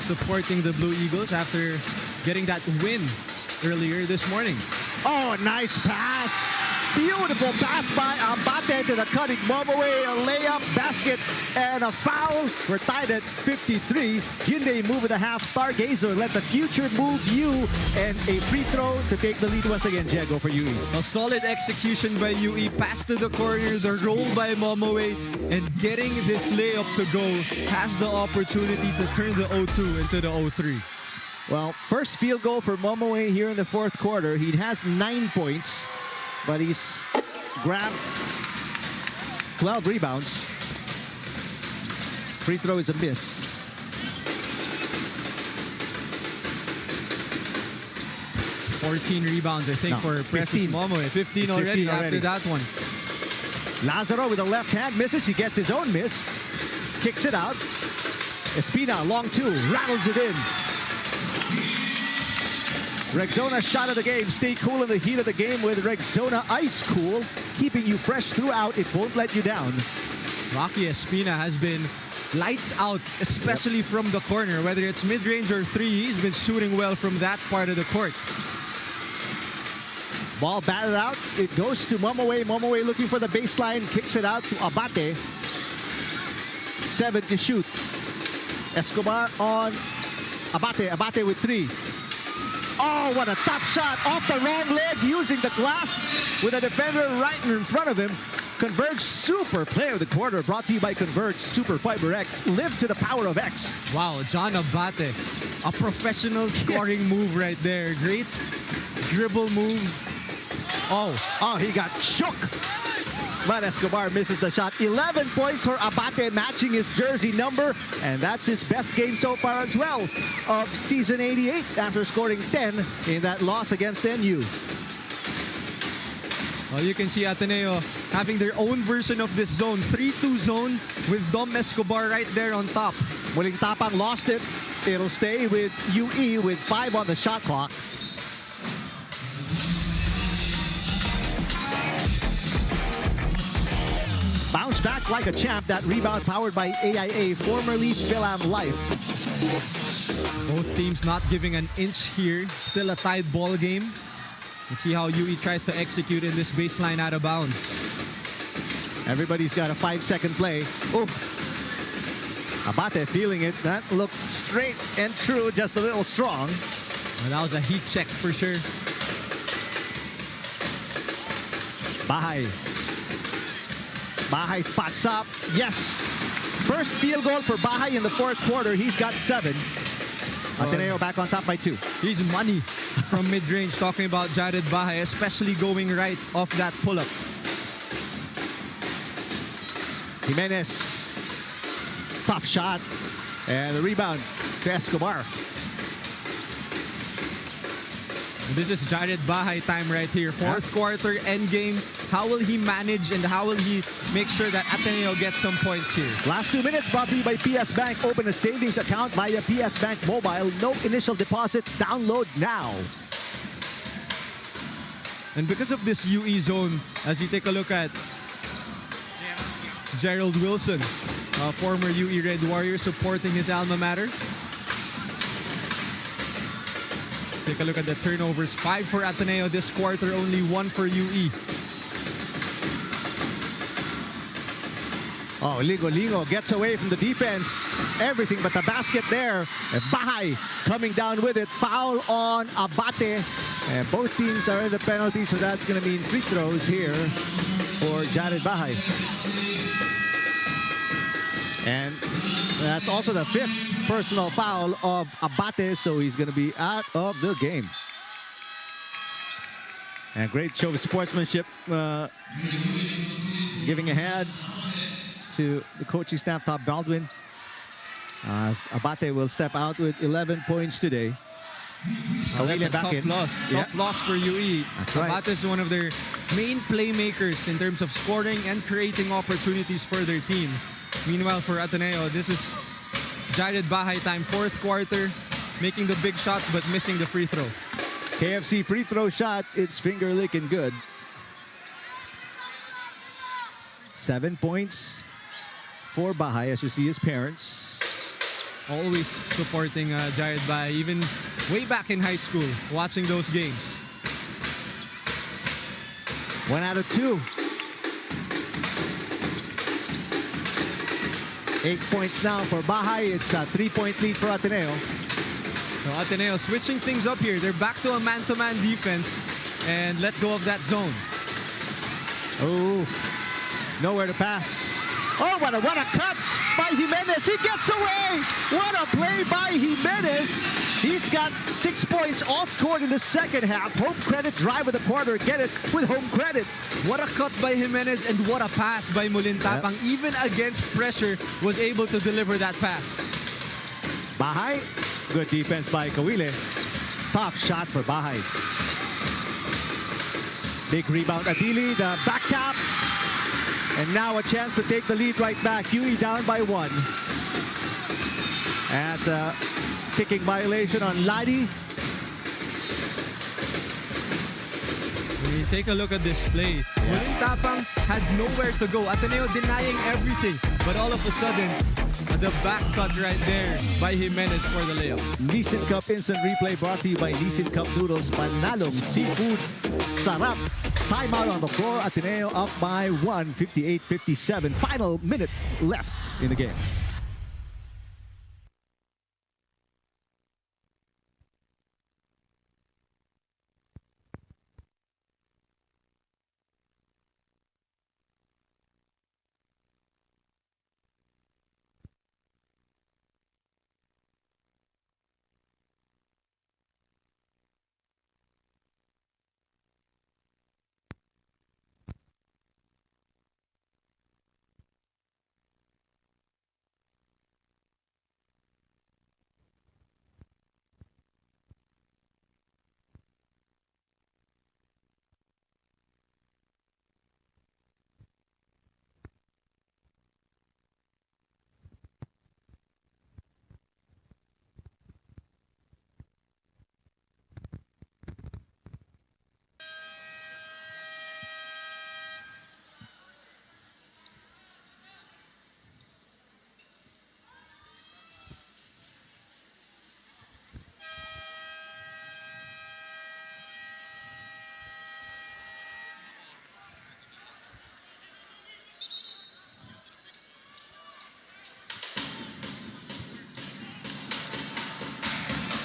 supporting the Blue Eagles after getting that win earlier this morning. Oh, nice pass. Beautiful pass by Abate to the cutting Momoe, a layup, basket, and a foul. We're tied at 53. Hyundai move with a half. Stargazer let the future move you, and a free throw to take the lead once again. Diego for UE. A solid execution by UE. Pass to the corner, the roll by Momoe, and getting this layup to go has the opportunity to turn the 0-2 into the 0-3. Well, first field goal for Momoe here in the fourth quarter. He has 9 points, but he's grabbed 12 rebounds. Free throw is a miss. $14 rebounds, I think, for Precious Momoe. 15 already after that one. Lazaro with a left hand misses. He gets his own miss. Kicks it out. Espina, long two, rattles it in. Rexona shot of the game. Stay cool in the heat of the game with Rexona Ice Cool, keeping you fresh throughout. It won't let you down. Rocky Espina has been lights out, especially from the corner. Whether it's mid-range or three, he's been shooting well from that part of the court. Ball batted out. It goes to Momoe. Momoe looking for the baseline. Kicks it out to Abate. 7 to shoot. Escobar on Abate. Abate with 3. Oh, what a tough shot off the wrong leg, using the glass with a defender right in front of him. Converge Super Player of the Quarter, brought to you by Converge Super Fiber X. Live to the power of X. Wow, John Abate, a professional scoring move right there. Great dribble move. Oh, he got shook. But Escobar misses the shot. 11 points for Abate, matching his jersey number. And that's his best game so far as well of season 88 after scoring 10 in that loss against NU. Well, you can see Ateneo having their own version of this zone. 3-2 zone with Dom Escobar right there on top. Muling Tapang lost it. It'll stay with UE with 5 on the shot clock. Bounce back like a champ. That rebound powered by AIA, formerly Philam Life. Both teams not giving an inch here. Still a tied ball game. Let's see how UE tries to execute in this baseline out of bounds. Everybody's got a 5-second play. Oh, Abate feeling it. That looked straight and true, just a little strong. Well, that was a heat check for sure. Bahay spots up. Yes. First field goal for Bahay in the fourth quarter. He's got 7. Ateneo back on top by 2. He's money from mid-range, talking about Jared Bahay, especially going right off that pull-up. Jimenez. Tough shot. And the rebound to Escobar. This is Jared Bahay time right here. Fourth quarter, end game. How will he manage and how will he make sure that Ateneo gets some points here? Last 2 minutes brought to you by PS Bank. Open a savings account via PS Bank Mobile. No initial deposit. Download now. And because of this UE zone, as you take a look at Gerald Wilson, former UE Red Warrior, supporting his alma mater. Take a look at the turnovers. 5 for Ateneo this quarter, only 1 for UE. Oh, Lingo Lingo gets away from the defense. Everything but the basket there. And Bahay coming down with it. Foul on Abate. And both teams are in the penalty, so that's going to mean free throws here for Jared Bahay. And that's also the 5th personal foul of Abate, so he's going to be out of the game. And great show of sportsmanship, giving a hand to the coaching staff, Top Baldwin. Abate will step out with 11 points today. That's a tough loss. Tough loss for UE. That's right. Abate is one of their main playmakers in terms of scoring and creating opportunities for their team. Meanwhile, for Ateneo, this is Jared Bahay time, fourth quarter, making the big shots but missing the free throw. KFC free throw shot, it's finger licking good. 7 points for Bahay, as you see his parents. Always supporting Jared Bahay, even way back in high school, watching those games. 1 out of 2. 8 points now for Bahay. It's a 3-point lead for Ateneo. So Ateneo switching things up here. They're back to a man-to-man defense and let go of that zone. Oh, nowhere to pass. Oh, what a cut by Jimenez. He gets away. What a play by Jimenez. He's got 6 points, all scored in the second half. Home credit, drive of the quarter. Get it with home credit. What a cut by Jimenez and what a pass by Molintapang. Yep. Even against pressure, was able to deliver that pass. Bahay, good defense by Kawile. Tough shot for Bahay. Big rebound, Adili, the back tap. And now a chance to take the lead right back. UE down by 1. At kicking violation on Ladi. When you take a look at this play, Molintapang had nowhere to go. Ateneo denying everything. But all of a sudden, the back cut right there by Jimenez for the layup. Nissin Cup Instant Replay brought to you by Nissin Cup Noodles. Panalong Seafood. Sarap. Timeout on the floor. Ateneo up by 1, 58-57. Final minute left in the game.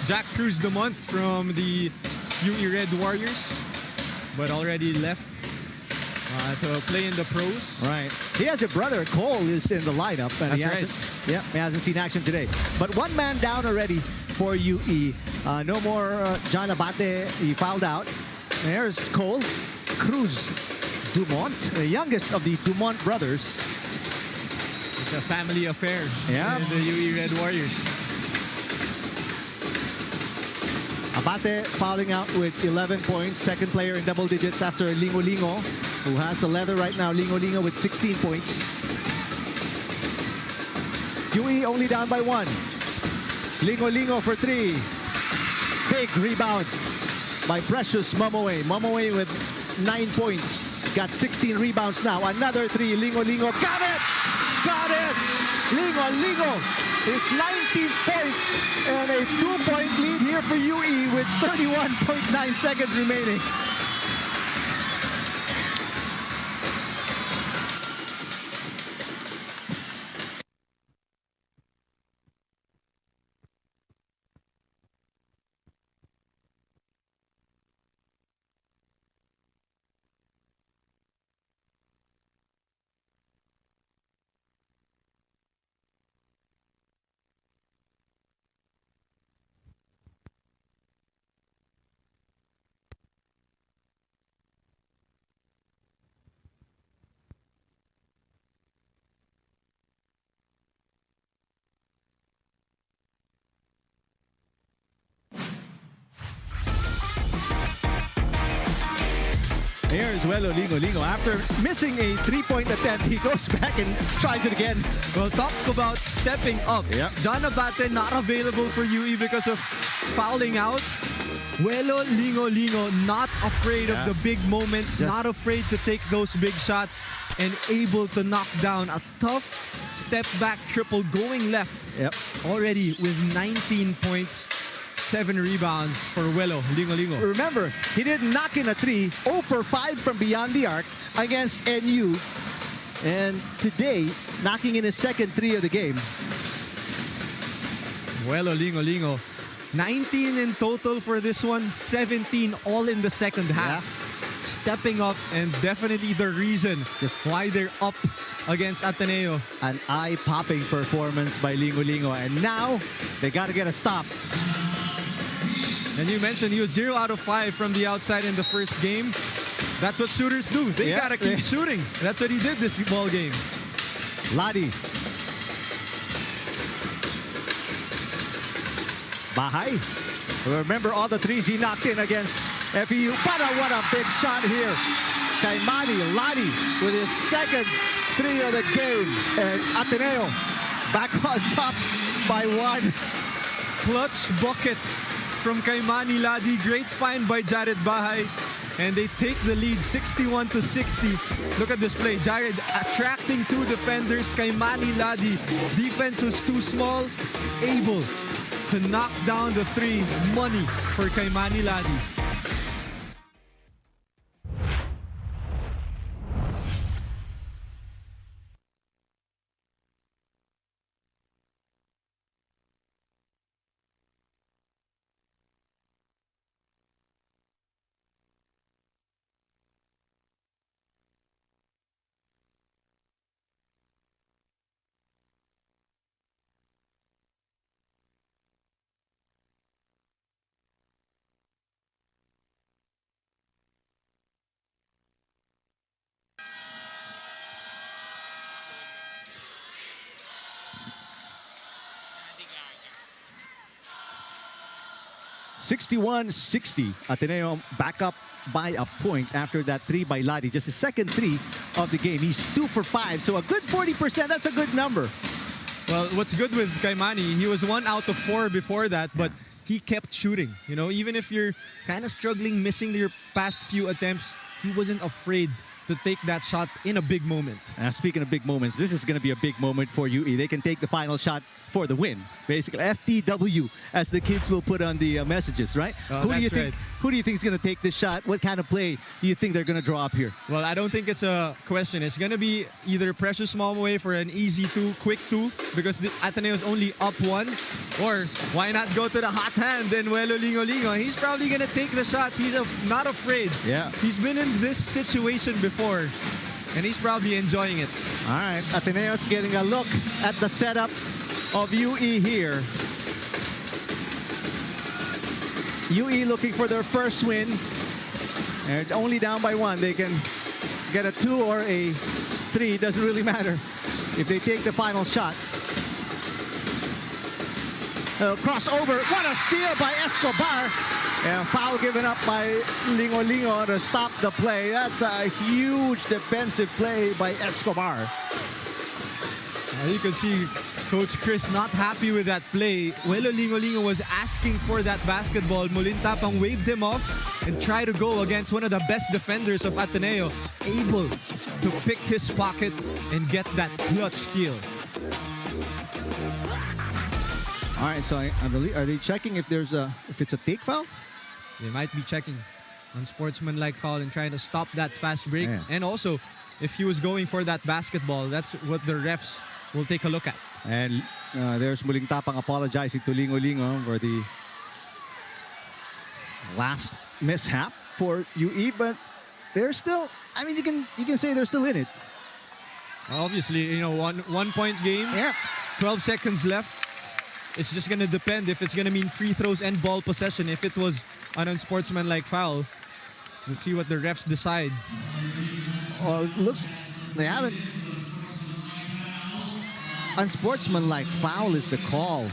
Jack Cruz Dumont from the UE Red Warriors, but already left to play in the pros. Right. He has a brother, Cole, is in the lineup. And he That's right. He hasn't seen action today. But 1 man down already for UE. No more John Abate. He fouled out. There's Cole. Cruz Dumont, the youngest of the Dumont brothers. It's a family affair Yeah. in the UE Red Warriors. Abate fouling out with 11 points. Second player in double digits after Lingo Lingo, who has the leather right now. Lingo Lingo with 16 points. UE only down by 1. Lingo Lingo for 3. Big rebound by Precious Momoe. Momoe with 9 points. Got 16 rebounds now. Another 3. Lingo Lingo. Got it! Got it! Lingo Lingo is 19 points and a 2-point lead here for UE with 31.9 seconds remaining. Here's Lingo Lingo. After missing a three-point attempt, he goes back and tries it again. Well, talk about stepping up. Yep. John Abate not available for UE because of fouling out. Lingo Lingo not afraid of the big moments, not afraid to take those big shots, and able to knock down a tough step-back triple going left. Yep. Already with 19 points. 7 rebounds for Lingo Lingo. Remember, he didn't knock in a 3, 0 for 5 from beyond the arc against NU. And today, knocking in his second 3 of the game. Lingo Lingo. 19 in total for this one, 17 all in the second half. Stepping up, and definitely the reason why they're up against Ateneo. An eye-popping performance by Lingo Lingo. And now, they got to get a stop. And you mentioned he was 0 out of 5 from the outside in the first game. That's what shooters do. They gotta keep shooting. That's what he did this ball game. Ladi. Bahay. Remember all the threes he knocked in against FEU. But what a big shot here. Kaimani Ladi with his second 3 of the game. And Ateneo back on top by 1. Clutch bucket from Kaimani Ladi. Great find by Jared Bahay. And they take the lead 61-60. Look at this play. Jared attracting 2 defenders. Kaimani Ladi. Defense was too small. Able to knock down the 3. Money for Kaimani Ladi. (61-60). Ateneo back up by a point after that 3 by Ladi. Just his second 3 of the game. He's 2 for 5, so a good 40%. That's a good number. Well, what's good with Kaimani, he was 1 out of 4 before that, but he kept shooting. You know, even if you're kind of struggling, missing your past few attempts, he wasn't afraid to take that shot in a big moment. Speaking of big moments, this is going to be a big moment for UE. They can take the final shot for the win, basically. FTW, as the kids will put on the messages, right? Who do you think? Who do you think is going to take this shot? What kind of play do you think they're going to draw up here? Well, I don't think it's a question. It's going to be either Precious Momaway for an easy 2, quick 2, because the Ateneo is only up 1, or why not go to the hot hand and Lingo Lingo? He's probably going to take the shot. He's not afraid. Yeah. He's been in this situation before, and he's probably enjoying it. All right, Ateneo's getting a look at the setup of UE here. UE looking for their first win. And only down by 1. They can get a 2 or a 3. Doesn't really matter if they take the final shot. Crossover. What a steal by Escobar. And foul given up by Lingo Lingo to stop the play. That's a huge defensive play by Escobar. You can see Coach Chris not happy with that play. Lingo Lingo was asking for that basketball. Molintapang waved him off and tried to go against one of the best defenders of Ateneo. Able to pick his pocket and get that clutch steal. All right, so I believe, are they checking if it's a take foul? They might be checking unsportsmanlike foul and trying to stop that fast break. Yeah. And also, if he was going for that basketball, that's what the refs will take a look at. And there's Molintapang apologizing to Lingo Lingo for the last mishap for UE, but they're still, I mean, you can say they're still in it. Obviously, you know, one point game. Yeah. 12 seconds left. It's just going to depend if it's going to mean free throws and ball possession. If it was an unsportsmanlike foul, let's see what the refs decide. Well, it looks they haven't. Unsportsmanlike foul is the call.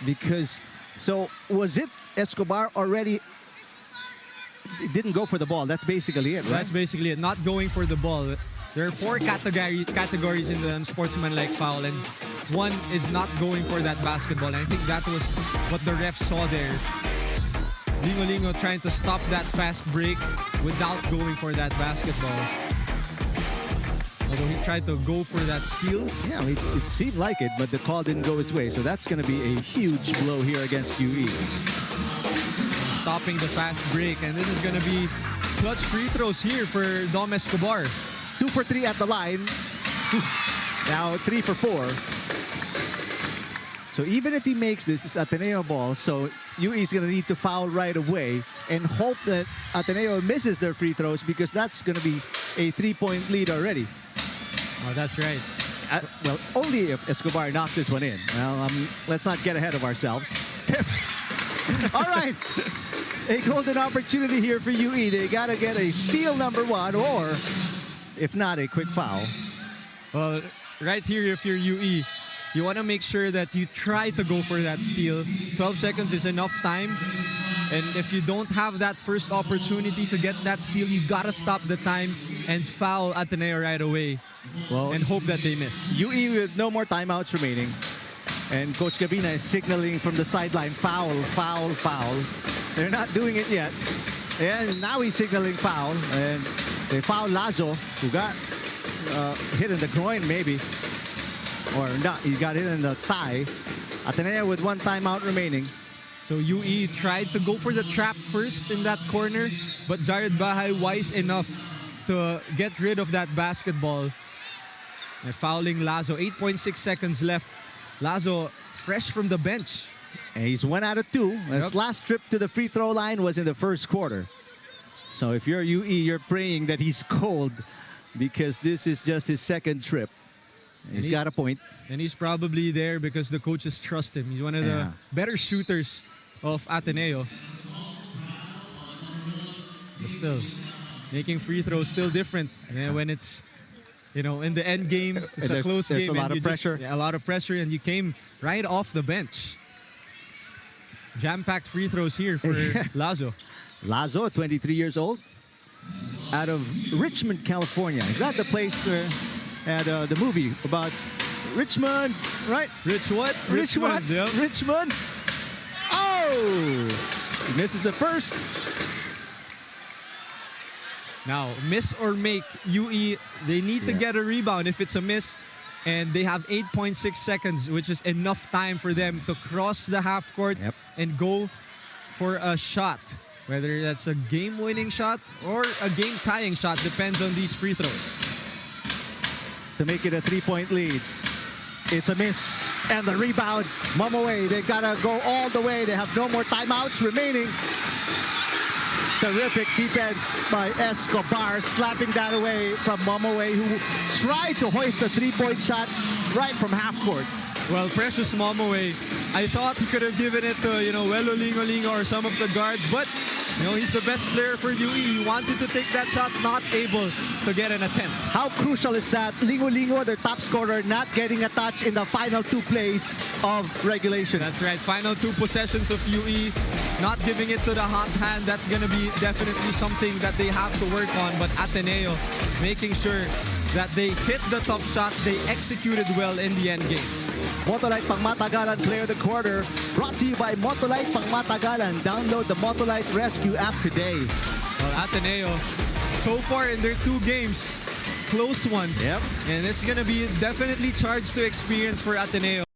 Because, so was it Escobar already it didn't go for the ball. That's basically it, right? That's basically it. Not going for the ball. There are 4 categories in the unsportsmanlike foul, and one is not going for that basketball. And I think that was what the ref saw there. Lingo Lingo trying to stop that fast break without going for that basketball. Although he tried to go for that steal. Yeah, it seemed like it, but the call didn't go his way. So that's going to be a huge blow here against UE. Stopping the fast break, and this is going to be clutch free throws here for Dom Escobar. 2 for 3 at the line. Now 3 for 4. So even if he makes this, it's Ateneo ball. So UE is going to need to foul right away and hope that Ateneo misses their free throws, because that's going to be a 3-point lead already. Oh, that's right. Well, only if Escobar knocks this one in. Well, let's not get ahead of ourselves. All right. A golden opportunity here for UE. They got to get a steal number 1, or if not, a quick foul. Well, right here, if you're UE, you want to make sure that you try to go for that steal. 12 seconds is enough time. And if you don't have that first opportunity to get that steal, you got to stop the time and foul Ateneo right away. Well, and hope that they miss. UE with no more timeouts remaining. And Coach Gavina is signaling from the sideline, foul, foul, foul. They're not doing it yet. And now he's signaling foul. And they foul Lazo, who got hit in the groin maybe. Or not, he got hit in the thigh. Ateneo with 1 timeout remaining. So UE tried to go for the trap first in that corner, but Jared Bahay wise enough to get rid of that basketball. And fouling Lazo. 8.6 seconds left. Lazo fresh from the bench. And he's 1 out of 2. His last trip to the free throw line was in the first quarter. So if you're UE, you're praying that he's cold, because this is just his 2nd trip. He's got a point. And he's probably there because the coaches trust him. He's one of the better shooters of Ateneo. But still, making free throws still different. And when it's, you know, in the end game, it's a close game. There's a lot of pressure. A lot of pressure, and you came right off the bench. Jam-packed free throws here for Lazo. Lazo, 23 years old, out of Richmond, California. Is that the place where had the movie about Richmond, right? Rich what? Richmond. Yep. Richmond. Oh! This is the first. Now, miss or make, UE, they need to get a rebound if it's a miss. And they have 8.6 seconds, which is enough time for them to cross the half court and go for a shot. Whether that's a game-winning shot or a game-tying shot, depends on these free throws. To make it a 3-point lead. It's a miss. And the rebound, Momoe, they gotta go all the way. They have no more timeouts remaining. Terrific defense by Escobar, slapping that away from Momoe, who tried to hoist a 3-point shot right from half court. Well, precious Momoe, I thought he could have given it to, you know, Welo Lingo Lingo or some of the guards, but, you know, he's the best player for UE. He wanted to take that shot, not able to get an attempt. How crucial is that? Lingo Lingo, their top scorer, not getting a touch in the final 2 plays of regulation. That's right. Final 2 possessions of UE, not giving it to the hot hand. That's going to be definitely something that they have to work on. But Ateneo making sure that they hit the tough shots. They executed well in the end game. Motolite Pangmatagalan Player of the Quarter, brought to you by Motolite Pangmatagalan. Download the Motolite Rescue app today. Well, Ateneo, so far in their 2 games, close ones. Yep. And it's going to be definitely charged to experience for Ateneo.